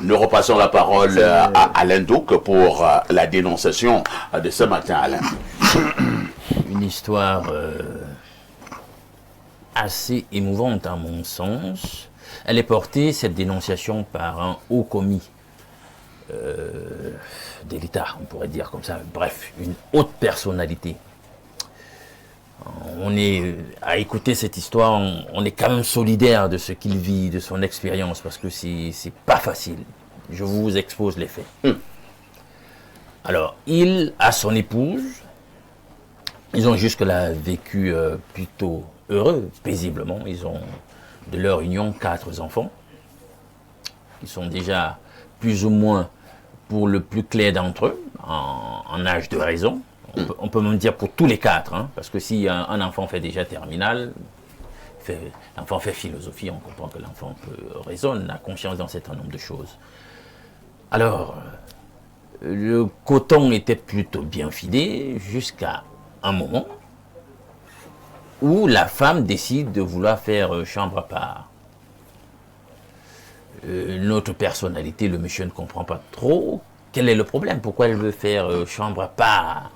Nous repassons la parole à Alain Douc pour la dénonciation de ce matin, Alain. Une histoire assez émouvante à mon sens. Elle est portée, cette dénonciation, par un haut commis de l'État, on pourrait dire comme ça. Bref, une haute personnalité. On est, à écouter cette histoire, on est quand même solidaire de ce qu'il vit, de son expérience, parce que c'est pas facile. Je vous expose les faits. Alors, il a son épouse. Ils ont jusque-là vécu plutôt heureux, paisiblement. Ils ont de leur union 4 enfants. Ils sont déjà plus ou moins, pour le plus clair d'entre eux, en âge de raison. On peut même dire pour tous les 4, hein, parce que si un enfant fait déjà terminale, l'enfant fait philosophie, on comprend que l'enfant raisonne, a conscience d'un certain nombre de choses. Alors, le coton était plutôt bien filé jusqu'à un moment où la femme décide de vouloir faire chambre à part. Notre personnalité, le monsieur ne comprend pas trop quel est le problème, pourquoi elle veut faire chambre à part.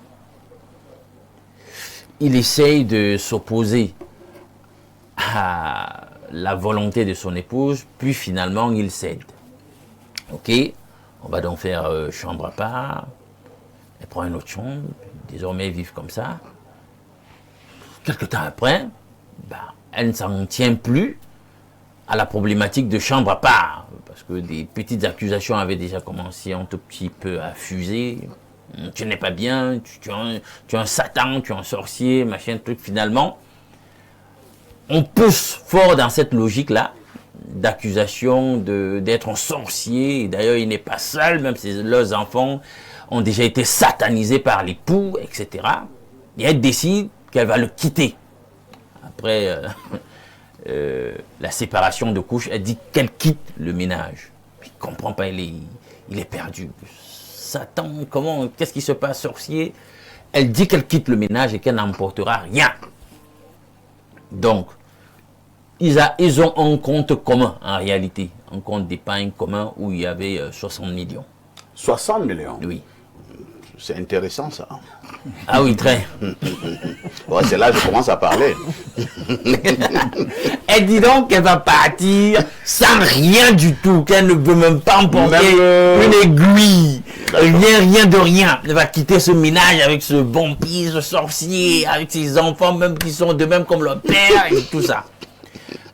Il essaye de s'opposer à la volonté de son épouse, puis finalement il cède. Ok, on va donc faire chambre à part. Elle prend une autre chambre, désormais ils vivent comme ça. Quelque temps après, elle ne s'en tient plus à la problématique de chambre à part, parce que des petites accusations avaient déjà commencé un tout petit peu à fuser. Tu n'es pas bien, tu es un satan, tu es un sorcier, machin, truc. Finalement, on pousse fort dans cette logique-là, d'accusation d'être un sorcier. D'ailleurs, il n'est pas seul, même si leurs enfants ont déjà été satanisés par l'époux, etc. Et elle décide qu'elle va le quitter. Après la séparation de couches, elle dit qu'elle quitte le ménage. Il ne comprend pas, il est perdu. Satan, qu'est-ce qui se passe, sorcier? Elle dit qu'elle quitte le ménage et qu'elle n'emportera rien. Donc, ils ont un compte commun, en réalité. Un compte d'épargne commun où il y avait 60 millions. 60 millions? Oui. C'est intéressant, ça. Ah oui, très. Ouais, c'est là que je commence à parler. Elle dit donc qu'elle va partir sans rien du tout, qu'elle ne veut même pas emporter une aiguille. Rien de rien. Elle va quitter ce ménage avec ce vampire, ce sorcier, avec ses enfants même qui sont de même comme leur père et tout ça.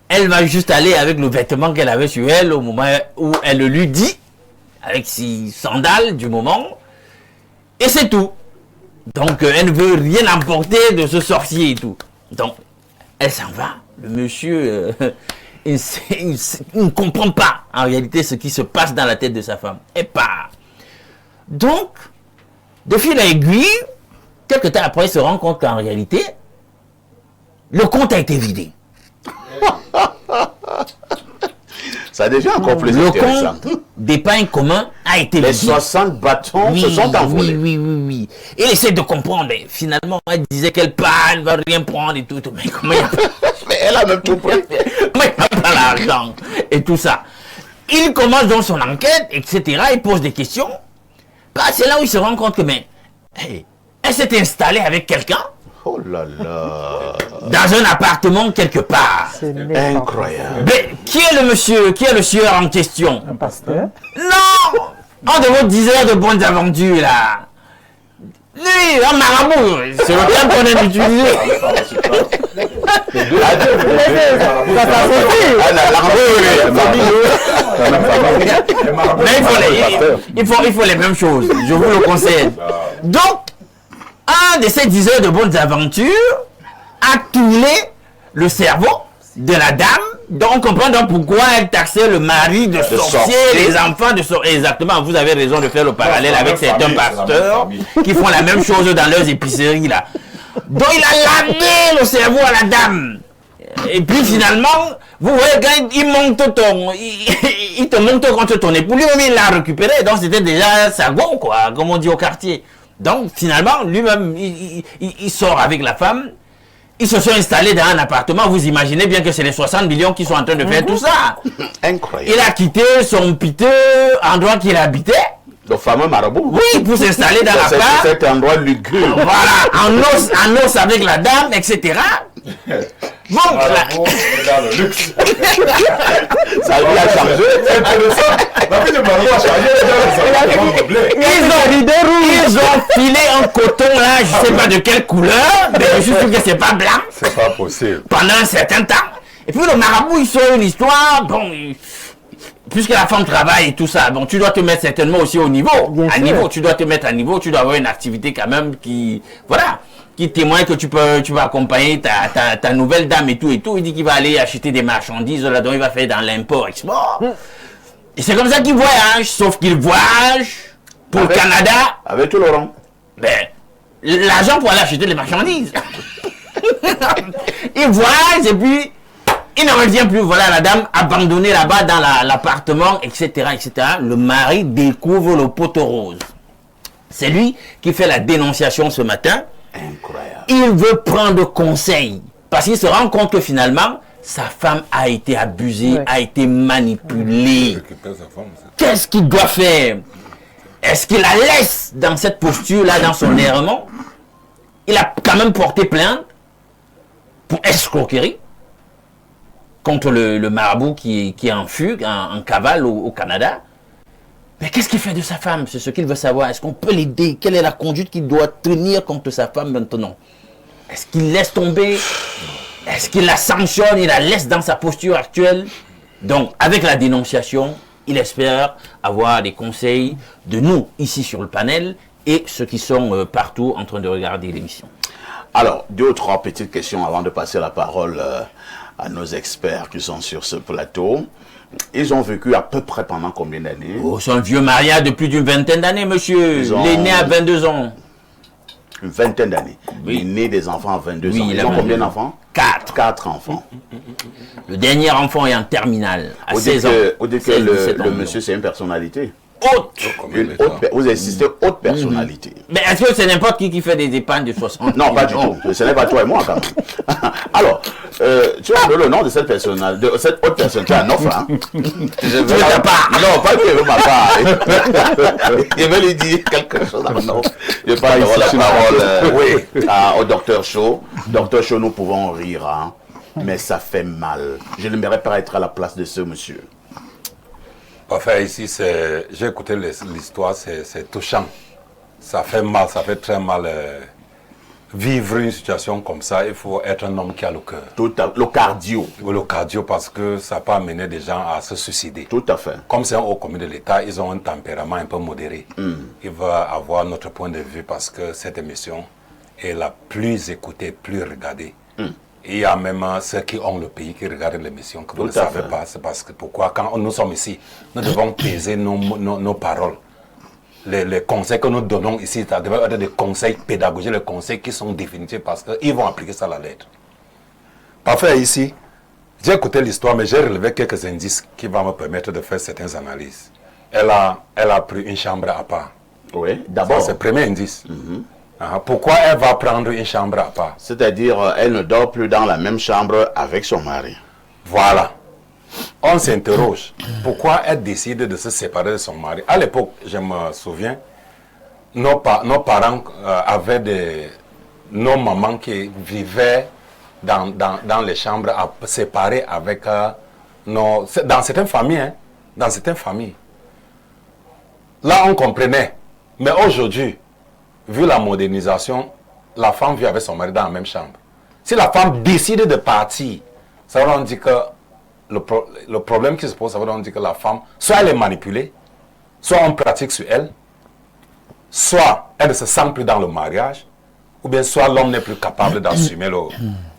Elle va juste aller avec le vêtement qu'elle avait sur elle au moment où elle le lui dit, avec ses sandales du moment, et c'est tout. Donc elle ne veut rien emporter de ce sorcier et tout. Donc elle s'en va. Le monsieur, il ne comprend pas en réalité ce qui se passe dans la tête de sa femme. Elle part. Donc, de fil à aiguille, quelques temps après, il se rend compte qu'en réalité, le compte a été vidé. Ça a déjà encore plus le intéressant. compte d'épargne commun a été Les vidé. 60 bâtons se sont envolés. Oui. Et il essaie de comprendre, mais finalement, elle disait qu'elle part, elle ne va rien prendre et tout. Mais comment il y a... Mais elle a même tout pris. Comment il n'a pas l'argent et tout ça. Il commence donc son enquête, etc. Il pose des questions. C'est là où il se rend compte que, elle s'est installée avec quelqu'un. Oh là là. Dans un appartement quelque part. Incroyable. Mais qui est le monsieur, qui est le sieur en question? Un pasteur. Non! Un de vos 10 heures de bonnes aventures, là. Lui, un marabout. C'est le terme qu'on aime utiliser. Mais il faut les mêmes choses. Je vous le conseille. Donc, un de ces 10 heures de bonnes aventures a tourné le cerveau de la dame. Donc on comprend donc pourquoi elle taxait le mari de sorcier, les enfants de sorcier. Exactement, vous avez raison de faire le parallèle avec certains pasteurs qui font la même chose dans leurs épiceries là. Donc il a lavé le cerveau à la dame. Et puis finalement, vous voyez, quand il te monte contre ton époux, lui-même il l'a récupéré. Donc c'était déjà sa go, quoi, comme on dit au quartier. Donc finalement, lui-même, il sort avec la femme. Ils se sont installés dans un appartement. Vous imaginez bien que c'est les 60 millions qui sont en train de faire tout ça. Incroyable. Il a quitté son piteux endroit qu'il habitait. Le fameux marabout. Oui, pour s'installer dans l'appart. Cet endroit lugubre. Voilà, en os avec la dame, etc. Bon, Regarde le luxe. Ça lui a changé. C'est intéressant. La vie de marabout a changé. ils ont filé un coton là, je sais pas de quelle couleur, mais je suis sûr que c'est pas blanc. C'est pas possible. Pendant un certain temps. Et puis le marabout, il sort une histoire, bon, puisque la femme travaille et tout ça, bon, tu dois te mettre certainement aussi au niveau. Tu dois te mettre à niveau, tu dois avoir une activité quand même qui, voilà, qui témoigne que tu vas accompagner ta nouvelle dame et tout. Il dit qu'il va aller acheter des marchandises là-dedans, il va faire dans l'import-export. Et c'est comme ça qu'il voyage, sauf qu'il voyage pour le Canada. Avec tout le rang. Ben, l'argent pour aller acheter les marchandises. Il voyage et puis il ne revient plus. Voilà la dame abandonnée là-bas dans l'appartement, etc., etc. Le mari découvre le poteau rose. C'est lui qui fait la dénonciation ce matin. Incroyable. Il veut prendre conseil parce qu'il se rend compte que finalement, sa femme a été abusée, a été manipulée. Qu'est-ce qu'il doit faire? Est-ce qu'il la laisse dans cette posture-là, dans son errement? Il a quand même porté plainte pour escroquerie contre le marabout qui est en fugue, en cavale au Canada. Mais qu'est-ce qu'il fait de sa femme? C'est ce qu'il veut savoir. Est-ce qu'on peut l'aider? Quelle est la conduite qu'il doit tenir contre sa femme maintenant? Est-ce qu'il laisse tomber? Est-ce qu'il la sanctionne? Il la laisse dans sa posture actuelle? Donc, avec la dénonciation, il espère avoir des conseils de nous, ici sur le panel, et ceux qui sont partout en train de regarder l'émission. Alors, 2 ou 3 petites questions avant de passer la parole à nos experts qui sont sur ce plateau. Ils ont vécu à peu près pendant combien d'années? Oh, c'est un vieux mariage de plus d'une vingtaine d'années, monsieur. Il est né à 22 ans. Une vingtaine d'années. Oui. Il est né des enfants à 22 Oui, ans. il Ils a ont 22. combien d'enfants? 4 enfants. Le dernier enfant est en terminale, à Vous 16 dites ans. que 16, 17 ans. le monsieur, c'est une personnalité. Haute. Vous insistez haute personnalité. Mais est-ce que c'est n'importe qui fait des épargnes de 60 Non, pas du tout. Ce n'est pas toi et moi, quand même. Alors, tu as le nom de cette personne, de cette haute personnalité à Nof, hein? Je veux ta part. Non, pas que je veux ma part. Je vais lui dire quelque chose à Nof. Je vais pas avoir la parole au docteur Shaw. Docteur Shaw, nous pouvons rire, hein, mais ça fait mal. Je n'aimerais pas être à la place de ce monsieur. Enfin, ici, j'ai écouté l'histoire, c'est touchant. Ça fait mal, ça fait très mal. Vivre une situation comme ça, il faut être un homme qui a le cœur. Le cardio. Le cardio, parce que ça peut amener des gens à se suicider. Tout à fait. Comme c'est un haut commis de l'État, ils ont un tempérament un peu modéré. Il va avoir notre point de vue parce que cette émission est la plus écoutée, plus regardée. Il y a même ceux qui ont le pays qui regardent l'émission, que vous ne savez pas. C'est parce que pourquoi, quand nous sommes ici, nous devons peser nos paroles. Les conseils que nous donnons ici, ça devrait être des conseils pédagogiques, les conseils qui sont définitifs parce qu'ils vont appliquer ça à la lettre. Parfait, ici, j'ai écouté l'histoire, mais j'ai relevé quelques indices qui vont me permettre de faire certaines analyses. Elle a pris une chambre à part. Oui, d'abord. C'est le premier indice. Pourquoi elle va prendre une chambre à part? C'est-à-dire, elle ne dort plus dans la même chambre avec son mari. Voilà. On s'interroge. Pourquoi elle décide de se séparer de son mari? À l'époque, je me souviens, nos parents avaient nos mamans qui vivaient dans les chambres séparées avec dans certaines familles. Hein, dans certaines familles. Là, on comprenait. Mais aujourd'hui, vu la modernisation, la femme vit avec son mari dans la même chambre. Si la femme décide de partir, ça veut dire que le problème qui se pose, ça veut dire que la femme, soit elle est manipulée, soit on pratique sur elle, soit elle ne se sent plus dans le mariage, ou bien soit l'homme n'est plus capable d'assumer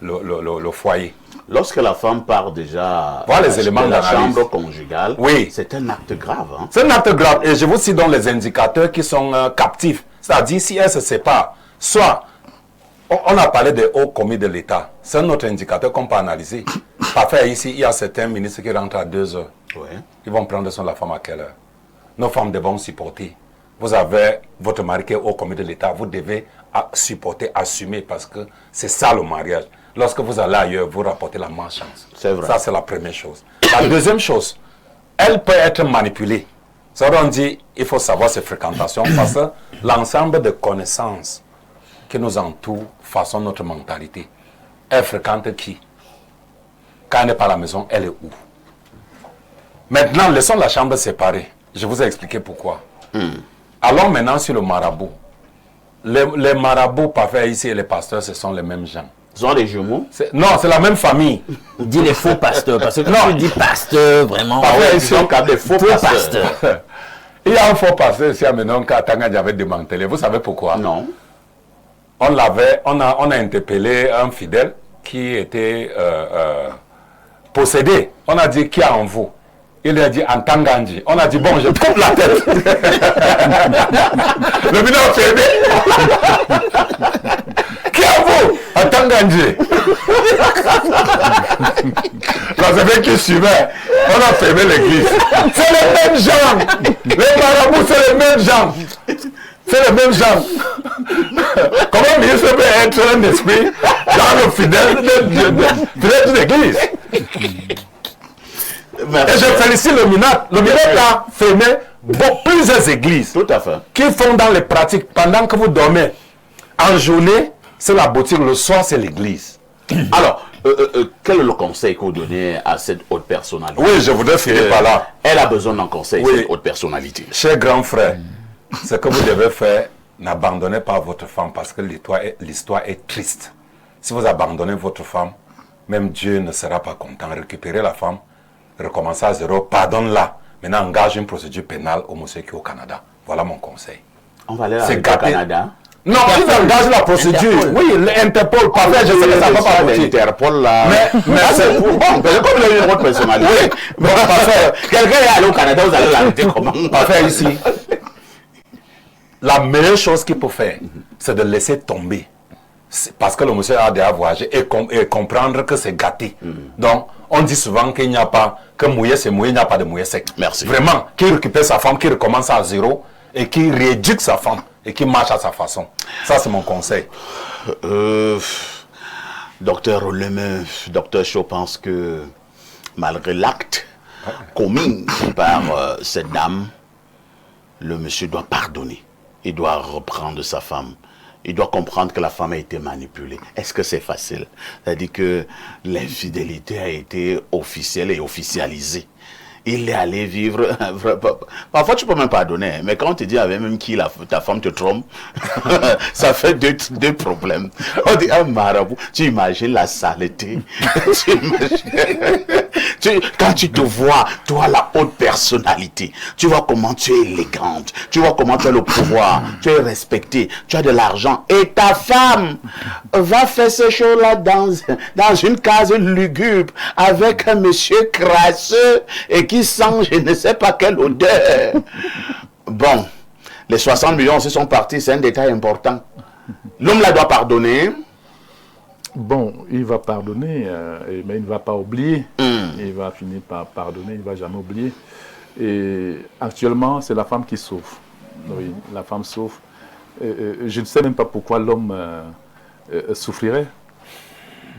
le foyer. Lorsque la femme part déjà voilà les éléments de la d'analyse. chambre conjugale, oui. C'est un acte grave. Hein? C'est un acte grave. Et je vous cite donc les indicateurs qui sont captifs. C'est-à-dire, si elle se sépare, soit, on a parlé des hauts commis de l'État. C'est un autre indicateur qu'on peut analyser. Parfait, ici, il y a certains ministres qui rentrent à 2 heures. Ouais. Ils vont prendre soin de la femme à quelle heure? Nos femmes devront supporter. Vous avez votre mari qui est haut commis de l'État. Vous devez supporter, assumer, parce que c'est ça le mariage. lorsque vous allez ailleurs, vous rapportez la malchance. C'est vrai. Ça, c'est la première chose. La deuxième chose, elle peut être manipulée. Ça, on dit, il faut savoir ses fréquentations parce que l'ensemble de connaissances qui nous entourent façonnent notre mentalité. Elle fréquente qui? Quand elle n'est pas à la maison, elle est où? Maintenant, laissons la chambre séparée. Je vous ai expliqué pourquoi. Allons maintenant sur le marabout. Les marabouts parfaits ici et les pasteurs, ce sont les mêmes gens. Ils ont des jumeaux? Non, c'est la même famille. Dis les faux pasteurs, parce que quand tu dis pasteur, vraiment... Parfait, Ils ont quand même des faux pasteurs. Il y a un faux pasteur ici à Menon qu'Atanga avait démantelé. Vous savez pourquoi? Non. On a interpellé un fidèle qui était possédé. On a dit, qui a en vous? Il a dit Antangandji. On a dit, bon, je coupe la tête. Le mineur a fermé. Qui a vous? Antangandji. Là, c'est qui suivait. On a fermé l'église. C'est les mêmes gens. Les marabouts, c'est les mêmes gens. C'est les mêmes gens. Comment mieux se peut être un esprit dans le fidèle de l'église? Merci. Et je félicite le Minat. Le Minat a fermé plusieurs églises Tout à fait. qui font dans les pratiques pendant que vous dormez. En journée, c'est la boutique. Le soir, c'est l'église. Alors, quel est le conseil que vous donnez à cette haute personnalité? Oui, je voudrais finir par là. Elle a besoin d'un conseil, Oui. cette haute personnalité. Cher grand frère, ce que vous devez faire, n'abandonnez pas votre femme parce que l'histoire est triste. Si vous abandonnez votre femme, même Dieu ne sera pas content. Récupérez la femme, recommencez à zéro, pardonne-la. Maintenant, engage une procédure pénale au monsieur qui est au Canada. Voilà mon conseil. On va aller au gâté. Canada. Non, ils engagent la procédure. Interpol. Oui, l'Interpol, parfait, je sais que ça ne va pas aboutir. Interpol là. Mais c'est pour bon, parce que comme il a une autre personnalité. Oui, bon, parfait. Quelqu'un est allé au Canada, vous allez l'arrêter comment? Parfait ici. La meilleure chose qu'il peut faire, c'est de laisser tomber. Parce que le monsieur a déjà voyagé et comprendre que c'est gâté. Donc, on dit souvent qu'il n'y a pas, que mouiller c'est mouiller, il n'y a pas de mouiller sec. Merci. Vraiment, qu'il récupère sa femme, qu'il recommence à zéro et qu'il rééduque sa femme et qu'il marche à sa façon. Ça, c'est mon conseil. Docteur Oleme, Docteur Shaw pense que malgré l'acte commis par cette dame, le monsieur doit pardonner. Il doit reprendre sa femme. Il doit comprendre que la femme a été manipulée. Est-ce que c'est facile? C'est-à-dire que l'infidélité a été officielle et officialisée. Il est allé vivre... Parfois, tu peux même pardonner. Mais quand on te dit avec même qui ta femme te trompe, ça fait deux problèmes. On dit, un marabout, tu imagines la saleté. Quand tu te vois, toi, la haute personnalité, tu vois comment tu es élégante, tu vois comment tu as le pouvoir, tu es respecté, tu as de l'argent. Et ta femme va faire ces choses-là dans une case lugubre avec un monsieur crasseux et qui sent je ne sais pas quelle odeur. Bon, les 60 millions aussi sont partis, c'est un détail important. L'homme là doit pardonner. Bon, il va pardonner, mais il ne va pas oublier. Il va finir par pardonner, il ne va jamais oublier. Et actuellement, c'est la femme qui souffre. Oui, la femme souffre. Je ne sais même pas pourquoi l'homme souffrirait.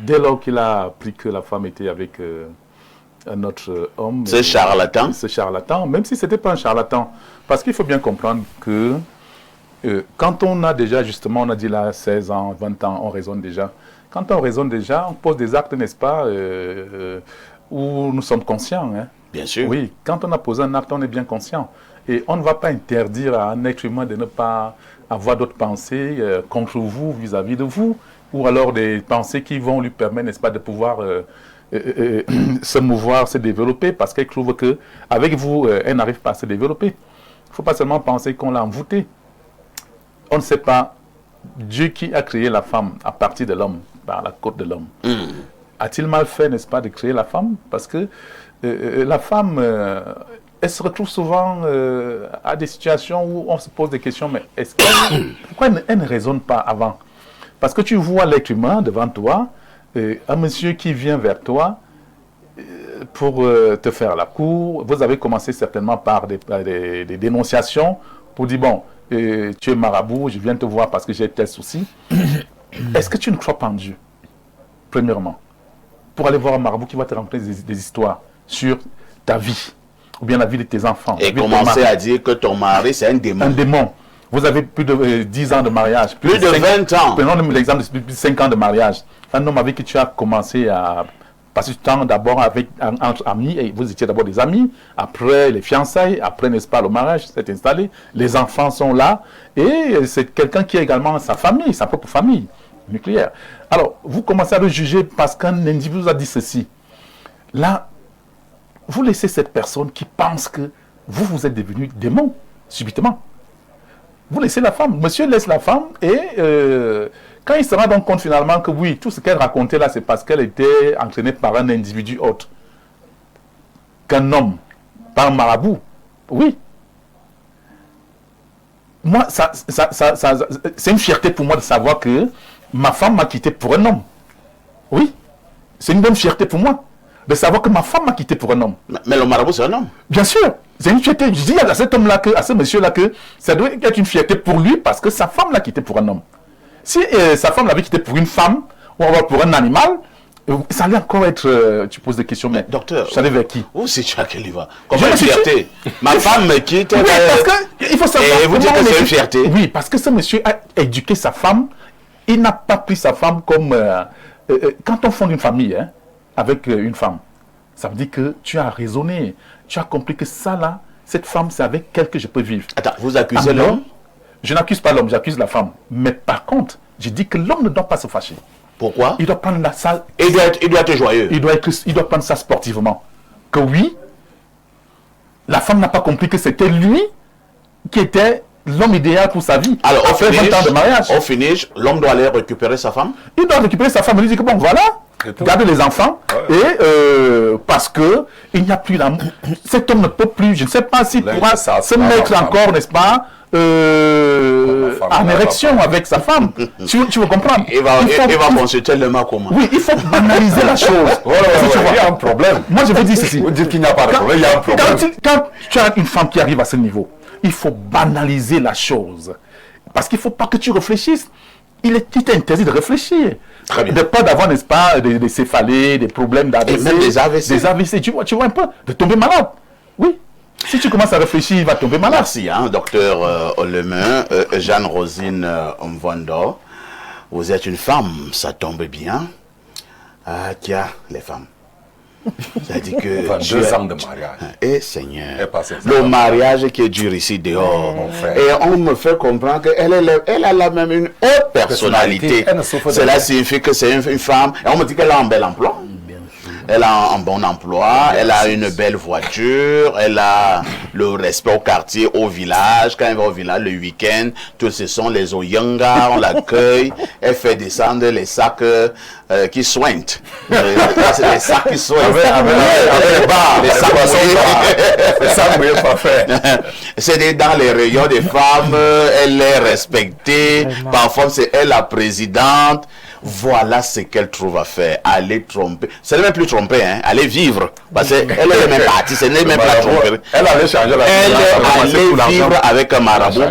Dès lors qu'il a appris que la femme était avec un autre homme. C'est charlatan. C'est charlatan, même si ce n'était pas un charlatan. Parce qu'il faut bien comprendre que quand on a déjà, justement, on a dit là 16 ans, 20 ans, on raisonne déjà. Quand on raisonne déjà, on pose des actes, n'est-ce pas, où nous sommes conscients. Hein. Bien sûr. Oui, quand on a posé un acte, on est bien conscient. Et on ne va pas interdire à un être humain de ne pas avoir d'autres pensées contre vous, vis-à-vis de vous, ou alors des pensées qui vont lui permettre, n'est-ce pas, de pouvoir se mouvoir, se développer, parce qu'elle trouve qu'avec vous, elle n'arrive pas à se développer. Il ne faut pas seulement penser qu'on l'a envoûtée. On ne sait pas, Dieu qui a créé la femme à partir de l'homme, par la côte de l'homme, a-t-il mal fait, n'est-ce pas, de créer la femme? Parce que la femme, elle se retrouve souvent à des situations où on se pose des questions, mais pourquoi elle ne raisonne pas avant? Parce que tu vois l'être humain devant toi, un monsieur qui vient vers toi pour te faire la cour. Vous avez commencé certainement par des dénonciations pour dire, bon, tu es marabout, je viens te voir parce que j'ai tel souci. Est-ce que tu ne crois pas en Dieu? premièrement, pour aller voir un marabout qui va te raconter des histoires sur ta vie, ou bien la vie de tes enfants. Et commencer à dire que ton mari, c'est un démon. Un démon. Vous avez plus de 10 ans de mariage. Plus de 20 ans. Prenons l'exemple de plus de 5 ans de mariage. Un homme avec qui tu as commencé à passer du temps d'abord entre amis, et vous étiez d'abord des amis, après les fiançailles, après, n'est-ce pas, le mariage s'est installé, les enfants sont là, et c'est quelqu'un qui a également sa famille, sa propre famille nucléaire. Alors, vous commencez à le juger parce qu'un individu vous a dit ceci. Là, vous laissez cette personne qui pense que vous êtes devenu démon, subitement. Vous laissez la femme. Monsieur laisse la femme et quand il se rend donc compte finalement que oui, tout ce qu'elle racontait là, c'est parce qu'elle était entraînée par un individu autre qu'un homme, par un marabout. Oui. Moi, c'est une fierté pour moi de savoir que ma femme m'a quitté pour un homme. Oui. C'est une bonne fierté pour moi de savoir que ma femme m'a quitté pour un homme. Mais le marabout, c'est un homme. Bien sûr. C'est une fierté. Je dis à cet homme-là, à ce monsieur-là, que ça doit être une fierté pour lui parce que sa femme l'a quitté pour un homme. Si sa femme l'avait quitté pour une femme ou alors pour un animal, ça allait encore être... tu poses des questions, mais docteur, je savais vers qui? Où c'est tu à quel il va? Comment une fierté? Ma femme me quitte. Oui, parce que il faut savoir... Et vous dites que c'est une fierté? Oui, parce que ce monsieur a éduqué sa femme. Il n'a pas pris sa femme comme... quand on fonde une famille avec une femme, ça veut dire que tu as raisonné. Tu as compris que ça là, cette femme, c'est avec elle que je peux vivre. Attends, vous accusez l'homme? Je n'accuse pas l'homme, j'accuse la femme. Mais par contre, je dis que l'homme ne doit pas se fâcher. Pourquoi? Il doit prendre ça... Il doit être joyeux. Il doit prendre ça sportivement. Que oui, la femme n'a pas compris que c'était lui qui était l'homme idéal pour sa vie. Alors, après 20 ans de mariage. Au finish, l'homme doit aller récupérer sa femme? Il doit récupérer sa femme et lui dire que bon, voilà, garde les enfants. Et parce que il n'y a plus l'amour. Cet homme ne peut plus, je ne sais pas s'il pourra se mettre encore, n'est-ce pas, en érection avec sa femme. Tu veux comprendre? Il va consulter le mât comment? Oui, il faut banaliser la chose. Il y a un problème. Moi, je veux dire ceci. Vous dites qu'il n'y a pas de problème, il y a un problème. Quand tu as une femme qui arrive à ce niveau, il faut banaliser la chose. Parce qu'il ne faut pas que tu réfléchisses. Il est interdit de réfléchir. Très bien. De pas d'avoir, n'est-ce pas, des céphalées, des problèmes d'AVC. Et même des AVC. Des AVC, tu vois un peu, de tomber malade. Oui. Si tu commences à réfléchir, il va tomber malade. Merci, docteur Olemain. Jeanne-Rosine Mvondo, vous êtes une femme, ça tombe bien. Qui a les femmes? Ça dit que 22 ans de mariage. Et Seigneur, le mariage qui est dur ici dehors. Et on me fait comprendre qu'elle a la même une haute personnalité. Cela signifie que c'est une femme. Et on me dit qu'elle a un bel emploi. Elle a un bon emploi, elle a une belle voiture, elle a le respect au quartier, au village. Quand elle va au village le week-end, tous ce sont les Oyanga, on l'accueille. Elle fait descendre les sacs qui soignent. Les sacs qui soignent. Les sacs mouillés pas faits. C'est dans les rayons des femmes, elle est respectée. Parfois, c'est elle la présidente. Voilà ce qu'elle trouve à faire. Aller tromper. Ce n'est même plus tromper, hein. Aller vivre. Parce qu'elle est même partie. Ce n'est même pas tromper. Elle allait changer la vie. Elle allait vivre avec un marabout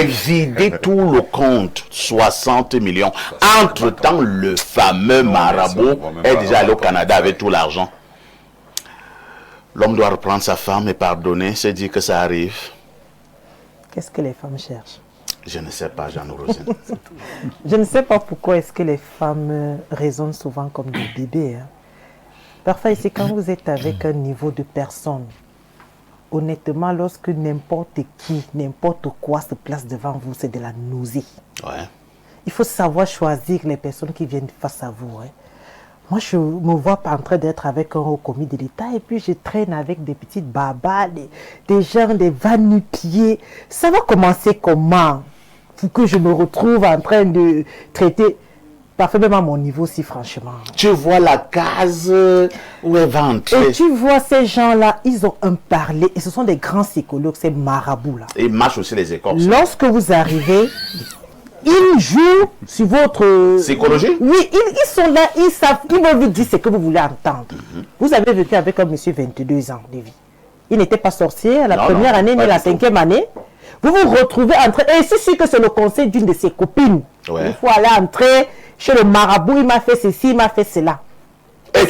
et vider tout le compte. 60 millions. Entre-temps, le fameux marabout est déjà allé au Canada avec tout l'argent. L'homme doit reprendre sa femme et pardonner. C'est dire que ça arrive. Qu'est-ce que les femmes cherchent? Je ne sais pas, Jeanne-Rosine. Je ne sais pas pourquoi est-ce que les femmes raisonnent souvent comme des bébés. Parfois ici, quand vous êtes avec un niveau de personne, honnêtement, lorsque n'importe qui, n'importe quoi se place devant vous, c'est de la nausée. Ouais. Il faut savoir choisir les personnes qui viennent face à vous. Moi, je me vois pas en train d'être avec un haut commis de l'État et puis je traîne avec des petites babas, des gens, des va-nu-pieds. Ça va commencer comment? Pour que je me retrouve en train de traiter parfaitement à mon niveau, si franchement. Tu vois la case où elle va entrer. Et tu vois ces gens-là, ils ont un parler et ce sont des grands psychologues, ces marabouts-là. Et ils marchent aussi les écorces. Lorsque vous arrivez... Ils jouent sur votre... Psychologie? Oui, ils sont là, ils savent, ils vont vous dire ce que vous voulez entendre. Vous avez vécu avec un monsieur 22 ans de vie. Il n'était pas sorcier à la première année ni la 5e année. Vous vous retrouvez en train... Et c'est sûr que c'est le conseil d'une de ses copines. Ouais. Il faut aller entrer chez le marabout, il m'a fait ceci, il m'a fait cela. Et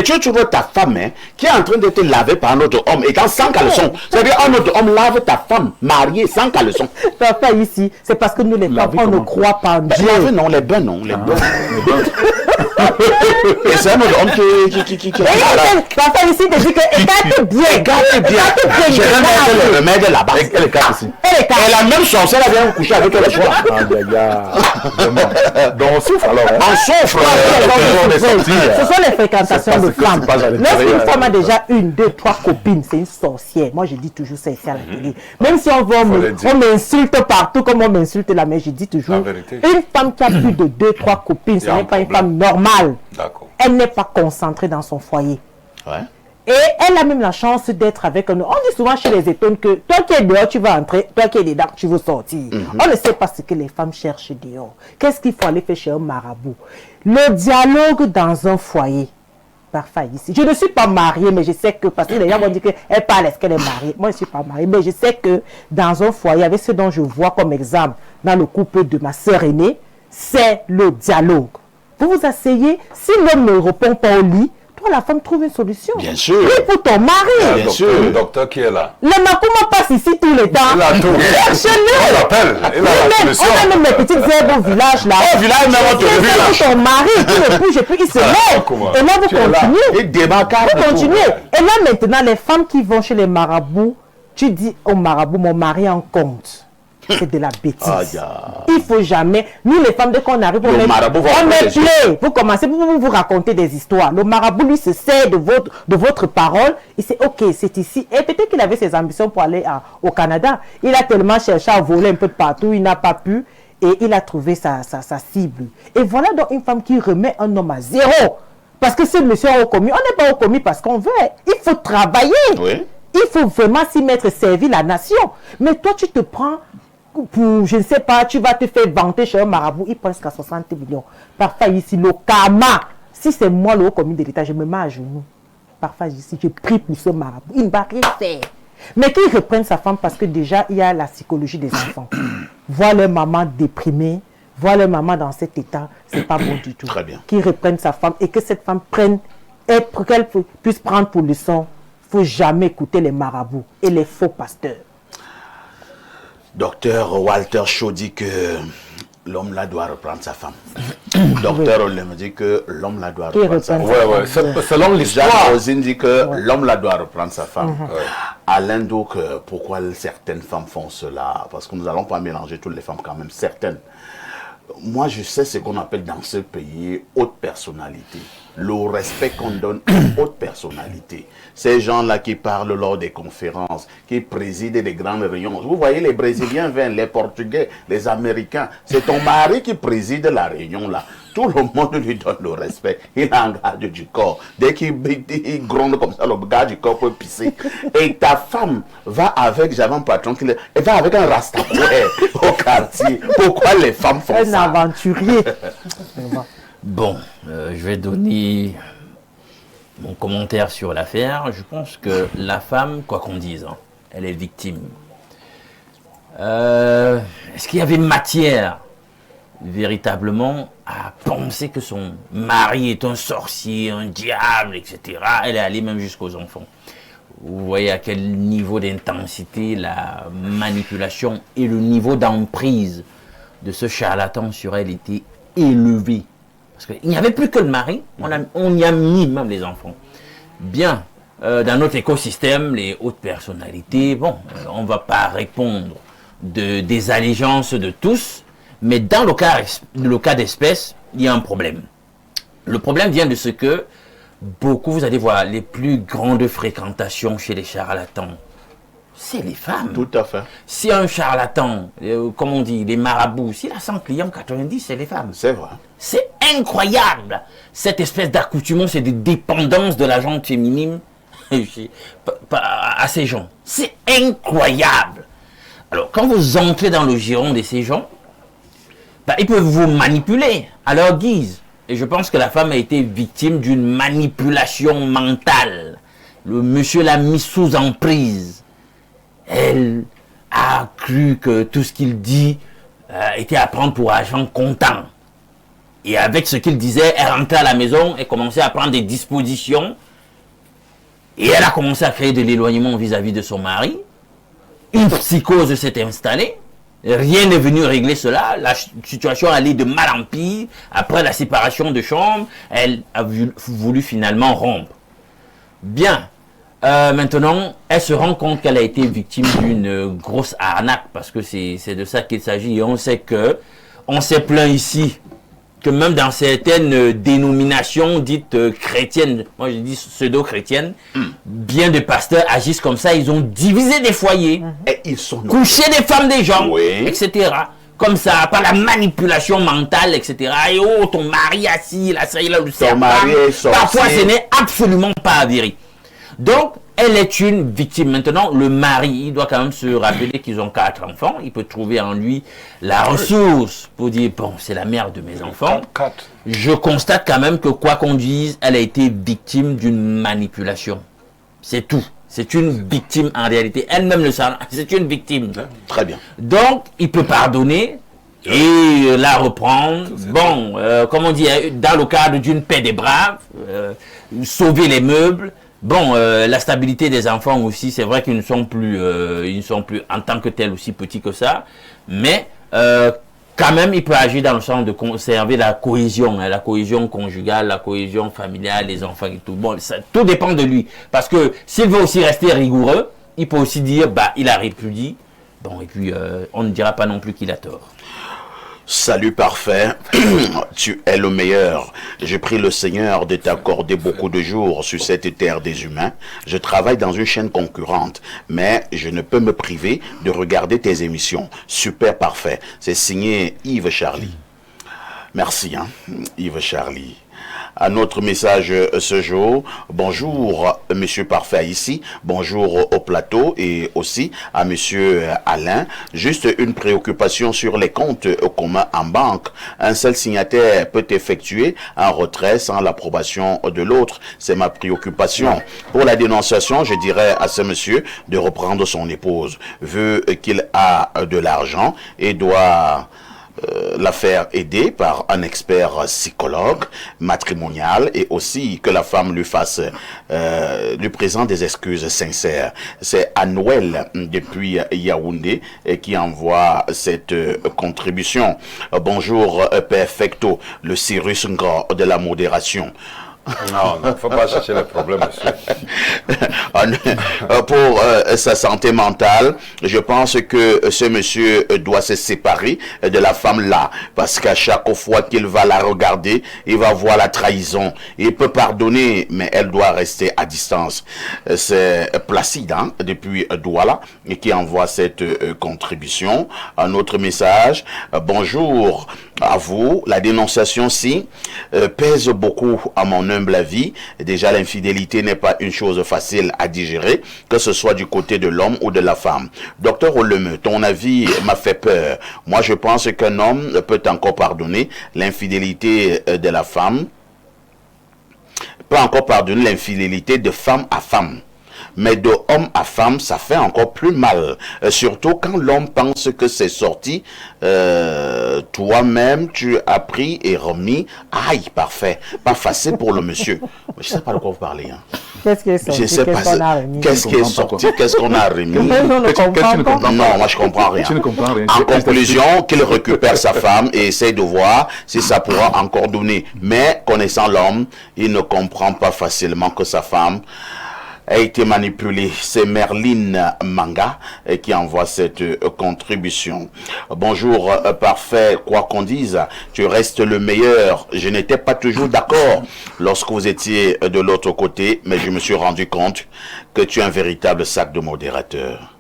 tu trouves ta femme qui est en train de te laver par un autre homme et quand sans caleçon. C'est-à-dire un autre homme lave ta femme mariée sans caleçon. Papa ici, c'est parce que nous les femmes, on ne croit pas en Dieu. Laver non, les bains non, les bains. Et c'est un autre homme qui Papa ici te dit que écarte bien. Je vais mettre le remède là-bas. Elle est carte ici. Et la même sorcière elle vient coucher avec toi le soir. Donc on souffre alors. On souffre. Ce sont les fréquentations de femmes. Lorsqu'une femme a déjà 1, 2, 3 copines, c'est une sorcière. Moi, je dis toujours ça ici à la télé. Même si on m'insulte partout, comme on m'insulte là, mais je dis toujours, une femme qui a plus de 2, 3 copines, ce n'est pas une femme normale. Elle n'est pas concentrée dans son foyer. Ouais. Et elle a même la chance d'être avec un... On dit souvent chez les étonnes que toi qui es dehors, tu vas entrer, toi qui es dedans, tu veux sortir. On ne sait pas ce que les femmes cherchent dehors. Qu'est-ce qu'il faut aller faire chez un marabout? Le dialogue dans un foyer. Parfois ici. Je ne suis pas mariée, mais je sais que, parce que les gens vont dire qu'elle parle, est-ce qu'elle est mariée? Moi, je ne suis pas mariée, mais je sais que dans un foyer, avec ce dont je vois comme exemple dans le couple de ma sœur aînée, c'est le dialogue. Vous vous asseyez, si l'homme ne répond pas au lit, toi, la femme trouve une solution. Bien sûr. Oui, pour ton mari. Bien sûr. Le docteur qui est là. Le Makuma passe ici tous les temps. Il a tout. On l'appelle. Il a la solution. On a même les petites herbes au village là. Au village, même on te C'est ton mari qui ne bouge plus, il se lève. Et là, vous continuez. Il débarque. Vous continuez. Et là, maintenant, les femmes qui vont chez les marabouts, tu dis au marabout, mon mari en compte. C'est de la bêtise. Il faut jamais. Nous, les femmes, dès qu'on arrive, on met play. Vous commencez, vous raconter des histoires. Le marabout, lui, se sert de votre parole. Il sait, ok, c'est ici. Et peut-être qu'il avait ses ambitions pour aller au Canada. Il a tellement cherché à voler un peu de partout, il n'a pas pu. Et il a trouvé sa cible. Et voilà donc une femme qui remet un homme à zéro. Parce que ce monsieur est au commis, on n'est pas au commis parce qu'on veut. Il faut travailler. Oui. Il faut vraiment s'y mettre, servir la nation. Mais toi, tu te prends... Pour, je ne sais pas, tu vas te faire vanter chez un marabout, il pense qu'à 60 millions. Parfois ici, le karma, si c'est moi le haut commis de l'État, je me mets à genoux. Parfois ici, je prie pour ce marabout, il ne va rien faire. Mais qu'il reprenne sa femme parce que déjà, il y a la psychologie des enfants. Voir leur maman déprimée, voir leur maman dans cet état, c'est pas bon du tout. Très bien. Qu'il reprenne sa femme et que cette femme prenne, qu'elle puisse prendre pour leçon. Il ne faut jamais écouter les marabouts et les faux pasteurs. Docteur Walter Shaw dit que l'homme là doit reprendre sa femme. Docteur Olem dit que l'homme là doit reprendre sa femme. Ouais. Selon l'histoire. Jacques Rosine dit que l'homme là doit reprendre sa femme. Alain, donc, pourquoi certaines femmes font cela? Parce que nous n'allons pas mélanger toutes les femmes quand même, certaines. Moi, je sais ce qu'on appelle dans ce pays haute personnalité. Le respect qu'on donne aux hautes personnalités. Ces gens-là qui parlent lors des conférences, qui président des grandes réunions. Vous voyez, les Brésiliens viennent, les Portugais, les Américains. C'est ton mari qui préside la réunion là. Tout le monde lui donne le respect. Il a un garde du corps. Dès qu'il gronde comme ça, le garde du corps peut pisser. Et ta femme va avec, j'avais un patron qui elle va avec un rastafouet au quartier. Pourquoi les femmes font ça? Un aventurier. Bon, je vais donner mon commentaire sur l'affaire. Je pense que la femme, quoi qu'on dise, hein, elle est victime. Est-ce qu'il y avait matière véritablement à penser que son mari est un sorcier, un diable, etc. Elle est allée même jusqu'aux enfants. Vous voyez à quel niveau d'intensité la manipulation et le niveau d'emprise de ce charlatan sur elle était élevé. Parce qu'il n'y avait plus que le mari, on y a mis même les enfants. Bien, dans notre écosystème, les hautes personnalités, bon, on ne va pas répondre des allégeances de tous, mais dans le cas d'espèce, il y a un problème. Le problème vient de ce que beaucoup, vous allez voir, les plus grandes fréquentations chez les charlatans, c'est les femmes. Tout à fait. Si un charlatan, comme on dit, les marabouts, s'il a 100 clients, 90, c'est les femmes. C'est vrai. C'est incroyable, cette espèce d'accoutumance et de dépendance de la gente féminine à ces gens. C'est incroyable. Alors, quand vous entrez dans le giron de ces gens, ils peuvent vous manipuler à leur guise. Et je pense que la femme a été victime d'une manipulation mentale. Le monsieur l'a mis sous emprise. Elle a cru que tout ce qu'il dit était à prendre pour agent comptant. Et avec ce qu'il disait, elle rentrait à la maison et commençait à prendre des dispositions. Et elle a commencé à créer de l'éloignement vis-à-vis de son mari. Une psychose s'est installée. Rien n'est venu régler cela. La situation allait de mal en pire. Après la séparation de chambre, elle a voulu finalement rompre. Bien. Maintenant, elle se rend compte qu'elle a été victime d'une grosse arnaque. Parce que c'est de ça qu'il s'agit. Et on sait s'est plaint ici que même dans certaines dénominations dites chrétiennes, moi je dis pseudo-chrétiennes, bien des pasteurs agissent comme ça, ils ont divisé des foyers, Et ils sont couché des femmes des gens, Oui. etc. Comme ça, par la manipulation mentale, etc. Et oh, ton mari assis, là, ça, il a le Ton mari est sorti. Parfois, ce n'est absolument pas avéré. Donc, elle est une victime. Maintenant, le mari, il doit quand même se rappeler qu'ils ont 4 enfants. Il peut trouver en lui la ressource pour dire, bon, c'est la mère de mes enfants. 4. Je constate quand même que quoi qu'on dise, elle a été victime d'une manipulation. C'est tout. C'est une victime en réalité. Elle-même le sait. C'est une victime. Très bien. Donc, il peut pardonner et la reprendre. Bon, comme on dit, dans le cadre d'une paix des braves, sauver les meubles. Bon, la stabilité des enfants aussi, c'est vrai qu'ils ne sont plus en tant que tels aussi petits que ça, mais quand même, il peut agir dans le sens de conserver la cohésion conjugale, la cohésion familiale, les enfants et tout. Bon, ça, tout dépend de lui, parce que s'il veut aussi rester rigoureux, il peut aussi dire, bah, il a répudié. Bon, et puis on ne dira pas non plus qu'il a tort. Salut parfait, tu es le meilleur. Je prie le Seigneur de t'accorder beaucoup de jours sur cette terre des humains. Je travaille dans une chaîne concurrente, mais je ne peux me priver de regarder tes émissions. Super parfait. C'est signé Yves Charlie. Merci, hein, Yves Charlie. Un autre message ce jour. Bonjour, Monsieur Parfait ici. Bonjour au plateau et aussi à Monsieur Alain. Juste une préoccupation sur les comptes communs en banque. Un seul signataire peut effectuer un retrait sans l'approbation de l'autre. C'est ma préoccupation. Pour la dénonciation, je dirais à ce monsieur de reprendre son épouse. Vu qu'il a de l'argent et doit la faire aider par un expert psychologue matrimonial et aussi que la femme lui fasse lui présente des excuses sincères. C'est Anouel depuis Yaoundé qui envoie cette contribution. Bonjour Perfecto, le Cyrus Ngor de la modération. Non, il ne faut pas chercher les problèmes, monsieur. Pour sa santé mentale, je pense que ce monsieur doit se séparer de la femme là, parce qu'à chaque fois qu'il va la regarder, il va voir la trahison. Il peut pardonner, mais elle doit rester à distance. C'est Placide, hein, depuis Douala, qui envoie cette contribution. Un autre message. Bonjour à vous. La dénonciation-ci pèse beaucoup à mon humble avis. Déjà, l'infidélité n'est pas une chose facile à digérer, que ce soit du côté de l'homme ou de la femme. Docteur Oleme, ton avis m'a fait peur. Moi, je pense qu'un homme peut encore pardonner l'infidélité de la femme, peut encore pardonner l'infidélité de femme à femme. Mais de homme à femme, ça fait encore plus mal. Surtout quand l'homme pense que c'est sorti, toi-même, tu as pris et remis. Aïe, parfait. Pas facile pour le monsieur. Je ne sais pas de quoi vous parlez. Hein. Qu'est-ce qui est sorti? Je sais pas. Qu'est-ce qui est sorti? Qu'est-ce qu'on a remis? Non, moi je comprends rien. Tu ne comprends rien. En conclusion, qu'il récupère sa femme et essaie de voir si ça pourra encore donner. Mais connaissant l'homme, il ne comprend pas facilement que sa femme a été manipulée. C'est Merline Manga qui envoie cette contribution. Bonjour, parfait, quoi qu'on dise, tu restes le meilleur. Je n'étais pas toujours d'accord lorsque vous étiez de l'autre côté, mais je me suis rendu compte que tu es un véritable sac de modérateur.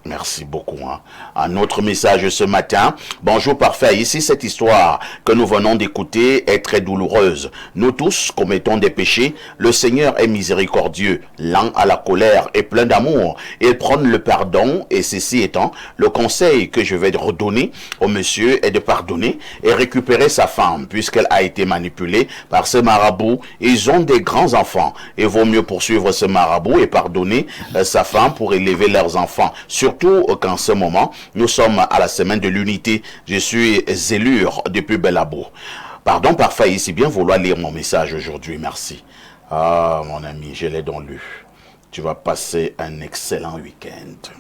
Merci beaucoup. Hein. Un autre message ce matin. Bonjour parfait. Ici, cette histoire que nous venons d'écouter est très douloureuse. Nous tous commettons des péchés. Le Seigneur est miséricordieux, lent à la colère et plein d'amour. Il prône le pardon et ceci étant, le conseil que je vais redonner au monsieur est de pardonner et récupérer sa femme puisqu'elle a été manipulée par ce marabout. Ils ont des grands enfants. Il vaut mieux poursuivre ce marabout et pardonner sa femme pour élever leurs enfants. Surtout Rappelez-vous qu'en ce moment, nous sommes à la semaine de l'unité. Je suis Zélure depuis Bellabo. Pardon par failli, si bien vouloir lire mon message aujourd'hui, merci. Ah, mon ami, je l'ai donc lu. Tu vas passer un excellent week-end.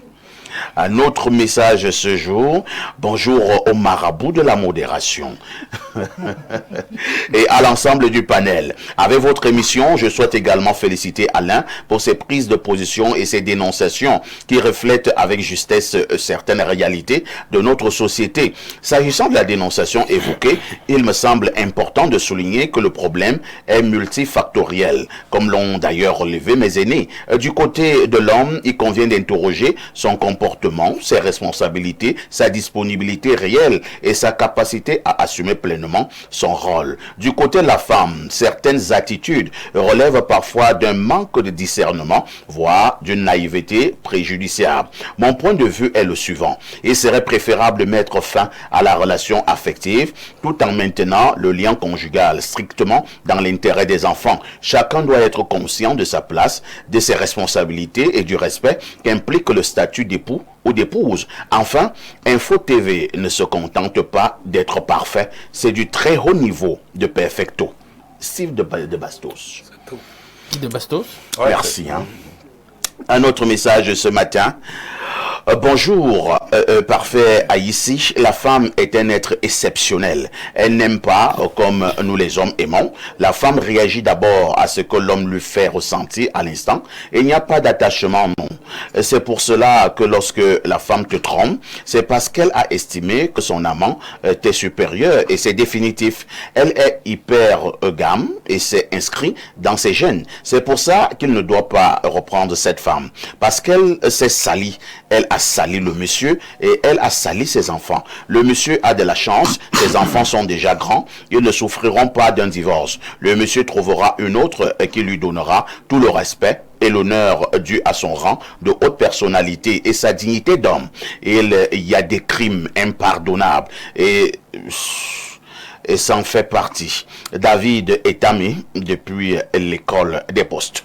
Un autre message ce jour. Bonjour au marabout de la modération et à l'ensemble du panel. Avec votre émission, je souhaite également féliciter Alain pour ses prises de position et ses dénonciations qui reflètent avec justesse certaines réalités de notre société. S'agissant de la dénonciation évoquée, il me semble important de souligner que le problème est multifactoriel, comme l'ont d'ailleurs relevé mes aînés. Du côté de l'homme, il convient d'interroger son comportement, ses responsabilités, sa disponibilité réelle et sa capacité à assumer pleinement son rôle. Du côté de la femme, certaines attitudes relèvent parfois d'un manque de discernement, voire d'une naïveté préjudiciable. Mon point de vue est le suivant. Il serait préférable de mettre fin à la relation affective tout en maintenant le lien conjugal strictement dans l'intérêt des enfants. Chacun doit être conscient de sa place, de ses responsabilités et du respect qu'implique le statut d'époux ou d'épouse. Enfin, Info TV ne se contente pas d'être parfait, c'est du très haut niveau de perfecto. Steve de Bastos. De Bastos. Ouais, merci. Un autre message ce matin. Bonjour, parfait Haïti, la femme est un être exceptionnel. Elle n'aime pas comme nous les hommes aimons. La femme réagit d'abord à ce que l'homme lui fait ressentir à l'instant. Et il n'y a pas d'attachement, non. C'est pour cela que lorsque la femme te trompe, c'est parce qu'elle a estimé que son amant t'est supérieur et c'est définitif. Elle est hypergame et c'est inscrit dans ses gènes. C'est pour ça qu'il ne doit pas reprendre cette femme. Parce qu'elle s'est salie. Elle a sali le monsieur et elle a sali ses enfants. Le monsieur a de la chance, ses enfants sont déjà grands, ils ne souffriront pas d'un divorce. Le monsieur trouvera une autre qui lui donnera tout le respect et l'honneur dû à son rang de haute personnalité et sa dignité d'homme. Il y a des crimes impardonnables et ça en fait partie. David est ami depuis l'école des postes.